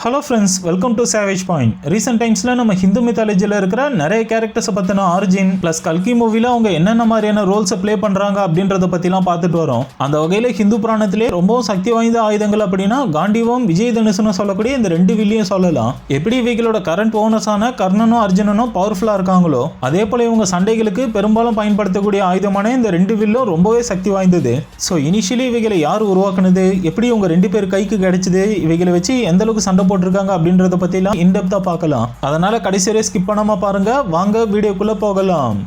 Hello friends, welcome to savage point. Recent டைம்ஸில் நம்ம ஹிந்து மித்தாலஜியில் இருக்கிற நிறைய கேரக்டர்ஸை பற்றின ஆரிஜின் ப்ளஸ் கல்கி மூவியில் அவங்க என்னென்ன மாதிரியான ரோல்ஸை ப்ளே பண்ணுறாங்க அப்படின்றத பற்றிலாம் பார்த்துட்டு வரோம். அந்த வகையில் ஹிந்து புராணத்திலே ரொம்பவும் சக்தி வாய்ந்த ஆயுதங்கள் அப்படின்னா காண்டிவம், விஜய் தனுசுன்னு சொல்லக்கூடிய இந்த ரெண்டு வில்லையும் சொல்லலாம். எப்படி இவைகளோட கரண்ட் ஓனர்ஸான கர்ணனும் அர்ஜுனனும் பவர்ஃபுல்லாக இருக்காங்களோ அதே போல இவங்க சண்டைகளுக்கு பெரும்பாலும் பயன்படுத்தக்கூடிய ஆயுதமான இந்த ரெண்டு வில்லும் ரொம்பவே சக்தி வாய்ந்தது. ஸோ இனிஷியலி இவைகளை யார் உருவாக்குனது, எப்படி இவங்க ரெண்டு பேர் கைக்கு கிடைச்சது, இவைகளை வச்சு எந்த அளவுக்கு சண்டை போட்டிருக்காங்க அப்படின்றத பத்திலாம் இன்டெப்தா பார்க்கலாம். அதனால கடைசி வரை ஸ்கிப் பண்ணாம பாருங்க. வாங்க வீடியோக்குள்ள போகலாம்.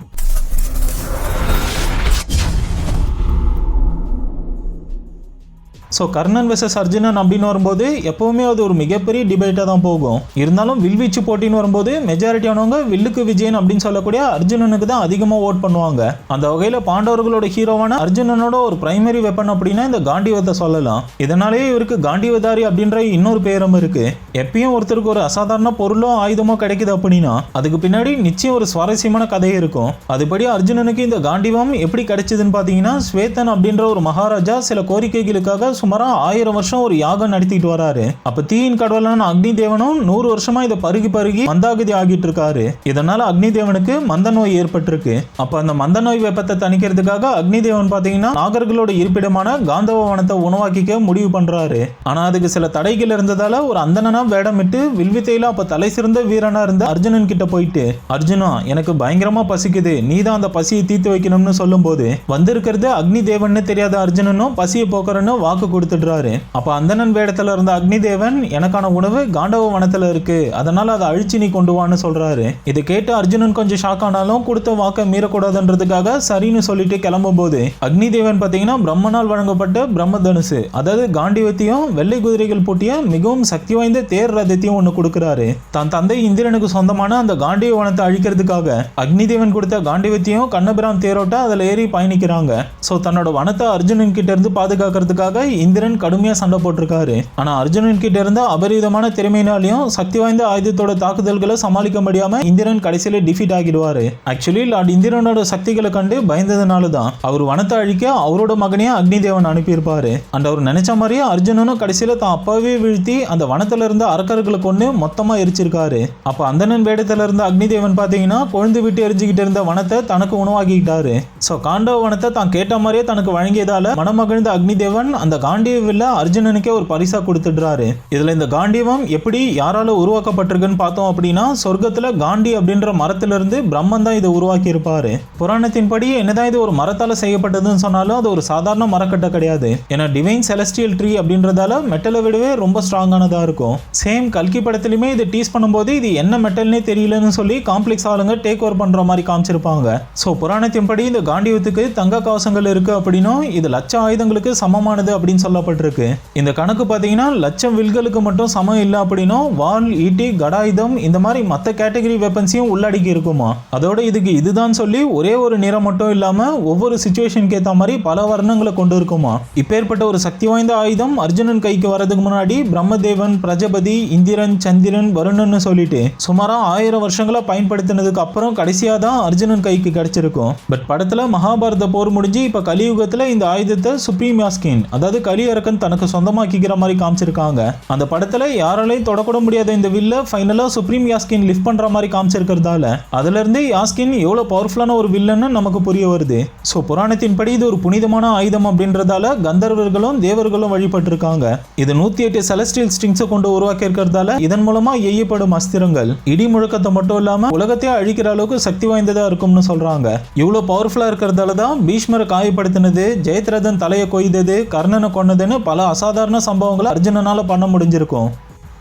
ஸோ கர்ணன் வெர்சஸ் அர்ஜுனன் அப்படின்னு வரும்போது எப்போவுமே அது ஒரு மிகப்பெரிய டிபேட்டாக தான் போகும். இருந்தாலும் வில்வீச்சு போட்டின்னு வரும்போது மெஜாரிட்டியானவங்க வில்லுக்கு விஜயன் அப்படின்னு சொல்லக்கூடிய அர்ஜுனனுக்கு தான் அதிகமாக ஓட் பண்ணுவாங்க. அந்த வகையில் பாண்டவர்களோட ஹீரோவான அர்ஜுனனோட ஒரு பிரைமரி வெப்பன் அப்படின்னா இந்த காண்டிவத்தை சொல்லலாம். இதனாலேயே இவருக்கு காண்டிவதாரி அப்படின்ற இன்னொரு பேரும் இருக்கு. எப்பயும் ஒருத்தருக்கு ஒரு அசாதாரண பொருளோ ஆயுதமோ கிடைக்குது அப்படின்னா அதுக்கு பின்னாடி நிச்சயம் ஒரு சுவாரஸ்யமான கதை இருக்கும். அதுபடி அர்ஜுனனுக்கு இந்த காண்டிவம் எப்படி கிடைச்சதுன்னு பார்த்தீங்கன்னா, ஸ்வேதன் அப்படின்ற ஒரு மகாராஜா சில கோரிக்கைகளுக்காக சுமாரா 1000 வருஷம் ஒரு யாகம் நடத்திட்டு வராரு. அப்ப தீயின் கடவுளான அக்னி தேவனும் 100 வருஷமா இதை பருகி பருகி மந்தாகதி ஆகிட்டு இருக்காரு. இதனால அக்னி தேவனுக்கு மந்த நோய் ஏற்பட்டிருக்கு. அப்ப அந்த மந்த நோய் வெப்பத்தை தணிக்கிறதுக்காக அக்னி தேவன் பாத்தீங்கன்னா நாகர்களோட இருப்பிடமான காந்தவ வனத்தை உணவாக்கிக்க முடிவு பண்றாரு. ஆனா அதுக்கு சில தடைகள் இருந்ததால ஒரு அந்தனா வேடமிட்டு வில்வித்தையில அப்ப தலை சிறந்த வீரனா இருந்த அர்ஜுனன் கிட்ட போயிட்டு, அர்ஜுனா எனக்கு பயங்கரமா பசிக்குது, நீதான் அந்த பசியை தீர்த்து வைக்கணும்னு சொல்லும் போது வந்திருக்கிறது அக்னி தேவன் தெரியாத அர்ஜுனனும் பசியை போக்குறன்னு வாக்கு கொடுத்துடுறாரு. அப்ப அந்தணன் வேடத்துல இருந்த அக்னி தேவன் எனக்கான உணவு காண்டவ வனத்துல இருக்கு, அதனால அதை அழிச்சு நீ கொண்டு வான்னு சொல்றாரு. இதை கேட்டு அர்ஜுனன் கொஞ்சம் ஷாக் ஆனாலும் கொடுத்த வாக்க மீறக்கூடாதுன்றதுக்காக சரின்னு சொல்லிட்டு கிளம்பும் போது அக்னி தேவன் பாத்தீங்கன்னா பிரம்மனால் வழங்கப்பட்ட பிரம்ம தனுசு, அதாவது காண்டிவத்தையும் வெள்ளை குதிரைகள் பூட்டிய மிகவும் சக்தி வாய்ந்த தேர் ரதத்தையும் ஒண்ணு கொடுக்கிறாரு. தான் தந்தை இந்திரனுக்கு சொந்தமான அந்த காண்டிவ வனத்தை அழிக்கிறதுக்காக அக்னி தேவன் கொடுத்த காண்டிவத்தையும் கண்ணபிரான் தேரோட்ட அதுல ஏறி பயணிக்கிறாங்க. சோ தன்னோட வனத்தை அர்ஜுனன் கிட்ட இருந்து பாதுகாக்கிறதுக்காக இந்திரன் கடுமையா சண்டை போட்டிருக்காரு. ஆனா அர்ஜுனன் கிட்ட இருந்த அபரிதமான திறமையினாலையும் சக்தி வாய்ந்த ஆயுதத்தோட தாக்குதல்களை சமாளிக்க முடியாம இந்திரன் கடைசியில டிஃபீட் ஆகிடுவாரு. ஆக்சுவலி லார்ட் இந்திரனோட சக்திகளை கண்டு பயந்ததுனாலதான் அவர் வனத்தை அழிக்க அவரோட மகனையே அக்னி தேவன் அனுப்பியிருப்பாரு. அண்ட் அவர் நினைச்ச மாதிரியே அர்ஜுனனும் கடைசியில தான் அப்பாவே வீழ்த்தி அந்த வனத்துல இருந்த அரக்கர்களை கொண்டு மொத்தமா எரிச்சிருக்காரு. அப்ப அந்தணன் வேடத்துல இருந்த அக்னி தேவன் பாத்தீங்கன்னா கொழுந்து விட்டு எரிஞ்சுக்கிட்டு இருந்த வனத்தை தனக்கு உணவாக்கிட்டாரு. சோ காண்டவ வனத்தை தான் கேட்ட மாதிரியே தனக்கு வழங்கியதால மனமகிழ்ந்த அக்னி தேவன் அந்த காண்டிவ அர்ஜுனனுக்கே ஒரு பரிசா கொடுத்துடுறாரு. இதுல இந்த காண்டிவம் எப்படி யாரால உருவாக்கப்பட்டிருக்குன்னு பார்த்தோம் அப்படின்னா, சொர்க்கத்துல காண்டி அப்படின்ற மரத்துல இருந்து பிரம்மன் தான் இதை உருவாக்கி இருப்பாரு. புராணத்தின்படி என்னதான் இது ஒரு மரத்தால செய்யப்பட்டதுன்னு சொன்னாலும் அது ஒரு சாதாரண மரக்கட்டை கிடையாது. ஏன்னா டிவைன் செலஸ்டியல் ட்ரீ அப்படின்றதால மெட்டலை விடவே ரொம்ப ஸ்ட்ராங்கானதா இருக்கும். சேம் கல்கி படத்திலுமே இதை டீஸ் பண்ணும்போது இது என்ன மெட்டல்னே தெரியலன்னு சொல்லி காம்ப்ளெக்ஸ் ஆளுங்க டேக் ஓவர் பண்ற மாதிரி காமிச்சிருப்பாங்க. சோ புராணத்தின்படி இந்த காண்டிவத்துக்கு தங்க கவசங்கள் இருக்கு அப்படின்னும் இது லட்ச ஆயுதங்களுக்கு சமமானது அப்படின்னு சொல்லப்பட்டிருக்கு. இந்த கணக்கு பாத்தீங்கன்னா லட்சம் வில்களுக்கு மட்டும் சமம் இல்லை அப்படின்னும் வால், ஈட்டி, கடாயுதம் இந்த மாதிரி மற்ற கேட்டகரி வெப்பன்ஸையும் உள்ளடக்கி இருக்குமா. அதோட இதுக்கு இதுதான் சொல்லி ஒரே ஒரு நிறம் மட்டும் இல்லாம ஒவ்வொரு சிச்சுவேஷனுக்கு ஏற்ற மாதிரி பல வர்ணங்களை கொண்டு இருக்குமா. இப்பேற்பட்ட ஒரு சக்தி வாய்ந்த ஆயுதம் அர்ஜுனன் கைக்கு வரதுக்கு முன்னாடி பிரம்மதேவன், பிரஜபதி, இந்திரன், சந்திரன், வருணன் சொல்லிட்டு சுமாரா 1000 வருஷங்களா பயன்படுத்தினதுக்கு அப்புறம் கடைசியா தான் அர்ஜுனன் கைக்கு கிடைச்சிருக்கும். பட் படத்துல மகாபாரத போர் முடிஞ்சு இப்ப கலியுகத்துல இந்த ஆயுதத்தை சுப்ரீம் யாஸ்கின், அதாவது கலியரக்கன் தனக்கு சொந்தமாக்கிக்கிற மாதிரி காமிச்சிருக்காங்க. அந்த படத்துல யாராலையும் தொடக்கூட முடியாத இந்த வில்ல ஃபைனலா சுப்ரீம் யாஸ்கின் லிஃப்ட் பண்ற மாதிரி காமிச்சிருக்கிறதால அதுல இருந்து யாஸ்கின் எவ்வளவு பவர்ஃபுல்லான ஒரு வில்லன்னு நமக்கு புரிய வருது. சோ புராணத்தின்படி இது ஒரு புனிதமான ஆயுதம் அப்படின்றதால கந்தர்வர்களும் தேவர்களும் வழிபட்டிருக்காங்க. இது 108 செலஸ்டியல் ஸ்ட்ரிங்ஸை கொண்டு உருவாக்கி இருக்கிறதால இதன் மூலமா எய்யப்படும் அஸ்திரங்கள் இடி முழக்கத்தை மட்டும் இல்லாம உலகத்தையே அழிக்கிற அளவுக்கு சக்தி வாய்ந்ததா இருக்கும்னு சொல்றாங்க. இவ்வளவு பவர்ஃபுல்லா இருக்கிறதால தான் பீஷ்மரை காயப்படுத்தினது, ஜெயத்ரதன் தலையை கொய்தது, கர்ணனை கொன்னதுன்னு பல அசாதாரண சம்பவங்களை அர்ஜுனனால பண்ண முடிஞ்சிருக்கும்.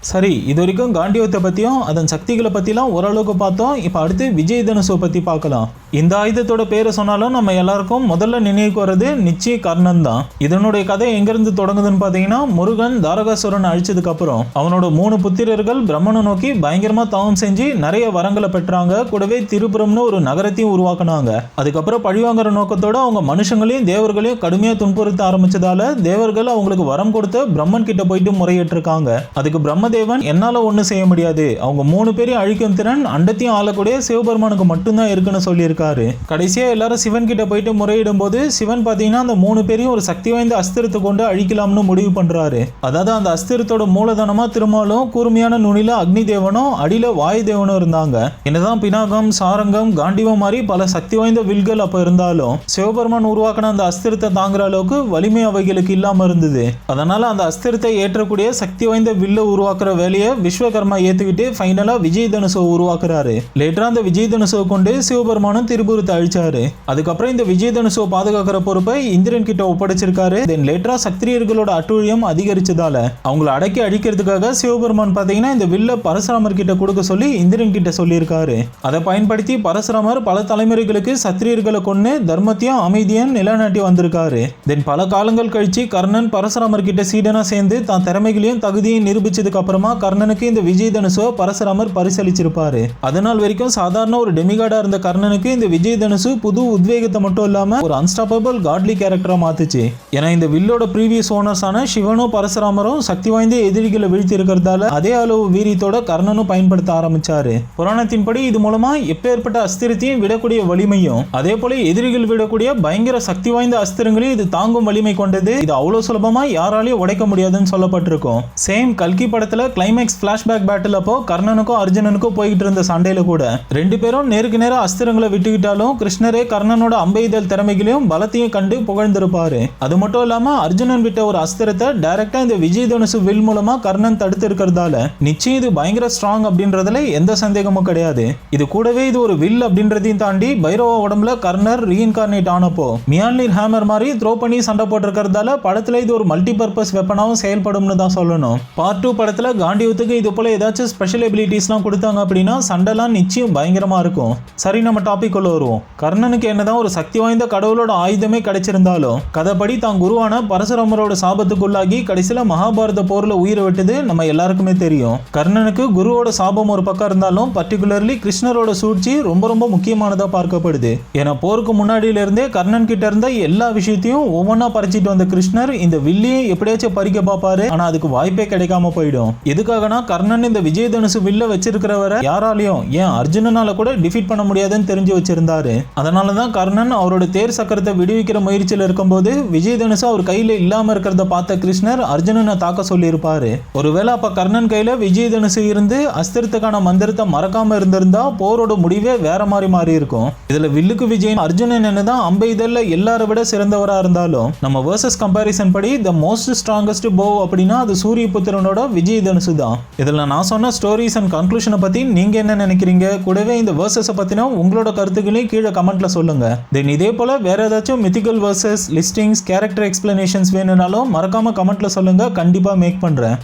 சரி, இது வரைக்கும் காண்டிவத்தை பற்றியும் அதன் சக்திகளை பற்றிலாம் ஓரளவுக்கு பார்த்தோம். இப்போ அடுத்து விஜய் தனுசை பற்றி பார்க்கலாம். இந்த ஆயுதத்தோட பேரை சொன்னாலும் நம்ம எல்லாருக்கும் முதல்ல நினைவுக்கு வர்றது நிச்சய கர்ணன் தான். இதனுடைய கதை எங்கேருந்து தொடங்குதுன்னு பார்த்தீங்கன்னா, முருகன் தாரகாசுரன் அழிச்சதுக்கு அப்புறம் அவனோட 3 புத்திரர்கள் பிரம்மனை நோக்கி பயங்கரமாக தவம் செஞ்சு நிறைய வரங்களை பெற்றாங்க. கூடவே திருப்புரம்னு ஒரு நகரத்தையும் உருவாக்குனாங்க. அதுக்கப்புறம் பழிவாங்கிற நோக்கத்தோட அவங்க மனுஷங்களையும் தேவர்களையும் கடுமையாக துன்புறுத்த ஆரம்பிச்சதால தேவர்கள் அவங்களுக்கு வரம் கொடுத்த பிரம்மன் கிட்ட போயிட்டு முறையிட்டிருக்காங்க. அதுக்கு பிரம்ம பிரம்மதேவன் என்னால ஒன்றும் செய்ய முடியாது, அவங்க 3 பேரையும் அழிக்கும் திறன் அண்டத்தையும் ஆளக்கூடிய சிவபெருமானுக்கு மட்டும்தான் இருக்குன்னு சொல்லியிருக்காரு. இருக்காரு. கடைசியா எல்லாரும் சிவன் கிட்ட போயிட்டு முறையிடும் போது சிவன் பாத்தீங்கன்னா அந்த 3 பேரையும் ஒரு சக்தி வாய்ந்த அஸ்திரத்தை கொண்டு அழிக்கலாம்னு முடிவு பண்றாரு. அதாவது அந்த அஸ்திரத்தோட மூலதனமா திருமாலும் கூர்மையான நுனில அக்னி தேவனும் அடியில வாயு தேவனும் இருந்தாங்க. என்னதான் பினாகம், சாரங்கம், காண்டிவம் மாதிரி பல சக்தி வாய்ந்த வில்கள் அப்ப இருந்தாலும் சிவபெருமான் உருவாக்கின அந்த அஸ்திரத்தை தாங்குற அளவுக்கு வலிமை அவைகளுக்கு இல்லாம இருந்தது. அதனால அந்த அஸ்திரத்தை ஏற்றக்கூடிய சக்தி வாய்ந்த வில்ல உருவாக்குற வேலையை விஸ்வகர்மா ஏத்துக்கிட்டு ஃபைனலா விஜய் தனுசை உருவாக்குறாரு. லேட்டரா அந்த விஜய் தனுசை கொண்டு சிவபெருமானும் திரிபுரத்தை அழிச்சாரு. அதுக்கப்புறம் இந்த விஜய் தனுசை பாதுகாக்கிற பொறுப்பை இந்திரன் கிட்ட ஒப்படைச்சிருக்காரு. தென் லேட்டரா சத்திரியர்களோட அட்டூழியம் அதிகரிச்சதால அவங்களை அடக்கி அழிக்கிறதுக்காக சிவபெருமான் பாத்தீங்கன்னா இந்த வில்ல பரசுராமர் கிட்ட கொடுக்க சொல்லி இந்திரன் கிட்ட சொல்லியிருக்காரு. அதை பயன்படுத்தி பரசுராமர் பல தலைமுறைகளுக்கு சத்திரியர்களை கொண்டு தர்மத்தையும் அமைதியும் நிலைநாட்டி வந்திருக்காரு. தென் பல காலங்கள் கழிச்சு கர்ணன் பரசுராமர் கிட்ட சீடனா சேர்ந்து தான் திறமைகளையும் தகுதியும் நிரூபிச்சதுக்கு அப்புறமா கர்ணனுக்கு இந்த விஜய் தனுசை பரசுராமர் பரிசளிச்சிருப்பாரு. அதனால் வரைக்கும் சாதாரண ஒரு டெமிகாடா இருந்த கர்ணனுக்கு இந்த விஜய் தனுசு புது உத்வேகத்தை மட்டும் இல்லாம ஒரு அன்ஸ்டாப்பபிள் காட்லி கேரக்டரா மாத்துச்சு. ஏன்னா இந்த வில்லோட ப்ரீவியஸ் ஓனர்ஸான சிவனும் பரசுராமரும் சக்தி வாய்ந்த எதிரிகளை வீழ்த்தி இருக்கிறதால அதே அளவு வீரியத்தோட கர்ணனும் பயன்படுத்த ஆரம்பிச்சாரு. புராணத்தின்படி இது மூலமா எப்பேற்பட்ட அஸ்திரத்தையும் விடக்கூடிய வலிமையும் அதே போல எதிரிகள் விடக்கூடிய பயங்கர சக்தி வாய்ந்த அஸ்திரங்களையும் இது தாங்கும் வலிமை கொண்டது. இது அவ்வளவு சுலபமா யாராலையும் உடைக்க முடியாதுன்னு சொல்லப்பட்டிருக்கும். சேம் கல்கி படத்துல கிளைமேக்ஸ் பிளாஷ்பேக் பேட்டில் அப்போ கர்ணனுக்கும் அர்ஜுனனுக்கும் போய்கிட்டு இருந்த சண்டையில கூட 2 பேரும் நேருக்கு நேரம் அஸ்திரங்களை விட்டுக்கிட்டாலும் கிருஷ்ணரே கர்ணனோட அம்பெய்தல் திறமைகளையும் பலத்தையும் கண்டு புகழ்ந்திருப்பாரு. அது மட்டும் இல்லாம அர்ஜுனன் விட்ட ஒரு அஸ்திரத்தை டைரக்டா இந்த விஜய் தனுசு வில் மூலமா கர்ணன் தடுத்து இருக்கிறதால நிச்சயம் இது பயங்கர ஸ்ட்ராங் அப்படின்றதுல எந்த சந்தேகமும் கிடையாது. இது கூடவே இது ஒரு வில் அப்படின்றதையும் தாண்டி பைரவ உடம்புல கர்ணர் ரீஇன்கார்னேட் ஆனப்போ மியான்லிர் ஹேமர் மாதிரி த்ரோ பண்ணி சண்டை போட்டிருக்கிறதால படத்துல இது ஒரு மல்டி பர்பஸ் வெப்பனாவும் செயல்படும்னு தான் சொல்லணும். பார்ட் 2 படத்துல காண்டிவத்துக்கு இது போல ஏதாச்சும் ஸ்பெஷல் எபிலிட்டிஸ்லாம் கொடுத்தாங்க அப்படின்னா சண்டைலாம் நிச்சயம் பயங்கரமா இருக்கும். சரி, நம்ம டாபிக் உள்ள வருவோம். கர்ணனுக்கு என்னதான் ஒரு சக்தி வாய்ந்த கடவுளோட ஆயுதமே கிடைச்சிருந்தாலும் கதைப்படி தான் குருவான பரசுராமரோட சாபத்துக்குள்ளாகி கடைசியில மகாபாரத போர்ல உயிரை விட்டது நம்ம எல்லாருக்குமே தெரியும். கர்ணனுக்கு குருவோட சாபம் ஒரு பக்கம் இருந்தாலும் பர்டிகுலர்லி கிருஷ்ணரோட சூழ்ச்சி ரொம்ப ரொம்ப முக்கியமானதா பார்க்கப்படுது. ஏன்னா போருக்கு முன்னாடியில இருந்தே கர்ணன் கிட்ட இருந்த எல்லா விஷயத்தையும் ஒவ்வொன்னா பறிச்சிட்டு வந்த கிருஷ்ணர் இந்த வில்லியை எப்படியாச்சும் பறிக்க பார்ப்பாரு. ஆனா அதுக்கு வாய்ப்பே கிடைக்காம போயிடும். எதுக்காகனா கர்ணன் இந்த விஜய் தனுசு வில்ல வச்சிருக்கிறவரை யாராலையும் ஏன் அர்ஜுனனால கூட டிஃபீட் பண்ண முடியாதுன்னு தெரிஞ்சு வச்சிருந்தாரு. அதனாலதான் கர்ணன் அவரோட தேர் சக்கரத்தை விடுவிக்கிற முயற்சியில் இருக்கும்போது விஜய் தனுசு அவர் கையில இல்லாம இருக்கிறத பார்த்த கிருஷ்ணர் அர்ஜுனனை தாக்க சொல்லி இருப்பாரு. ஒருவேளை அப்ப கர்ணன் கையில விஜய் தனுசு இருந்து அஸ்திரத்துக்கான மந்திரத்தை மறக்காம இருந்திருந்தா போரோட முடிவே வேற மாதிரி மாறி இருக்கும். இதுல வில்லுக்கு விஜய் அர்ஜுனன் என்னதான் அம்பெய்தல்ல எல்லாரை விட சிறந்தவரா இருந்தாலும் நம்ம வர்சஸ் கம்பேரிசன் படி த மோஸ்ட் ஸ்ட்ராங்கஸ்ட் போ அப்படின்னா அது சூரிய புத்திரனோட விஜய் தனுசு தான். இதுல நான் சொன்ன ஸ்டோரிஸ் அண்ட் கன்க்ளூஷனை பத்தி நீங்க என்ன நினைக்கிறீங்க? கூடவே இந்த வர்சஸ் பத்தின உங்களோட கருத்துக்களையும் கீழே கமெண்ட்ல சொல்லுங்க. தென் இதே போல வேற ஏதாச்சும் mythical versus listings character explanations வேணும்னாலும் மறக்காம கமெண்ட்ல சொல்லுங்க. கண்டிப்பா மேக் பண்றேன்.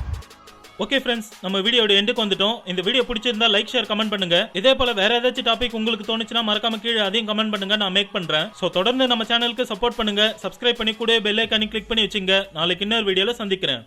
ஓகே ஃப்ரெண்ட்ஸ், நம்ம வீடியோட எண்டுக்கு வந்துட்டோம். இந்த வீடியோ பிடிச்சிருந்தா லைக், ஷேர், கமெண்ட் பண்ணுங்க. இதே போல வேற ஏதாச்சும் டாபிக் உங்களுக்கு தோணுச்சுன்னா மறக்காம கீழே அதையும் கமெண்ட் பண்ணுங்க, நான் மேக் பண்றேன். சோ தொடர்ந்து நம்ம சேனலுக்கு சப்போர்ட் பண்ணுங்க, சப்ஸ்கிரைப் பண்ணி கூட பெல் ஐகானை கிளிக் பண்ணி வச்சுங்க. நாளைக்கு இன்னொரு வீடியோல சந்திக்கிறேன்.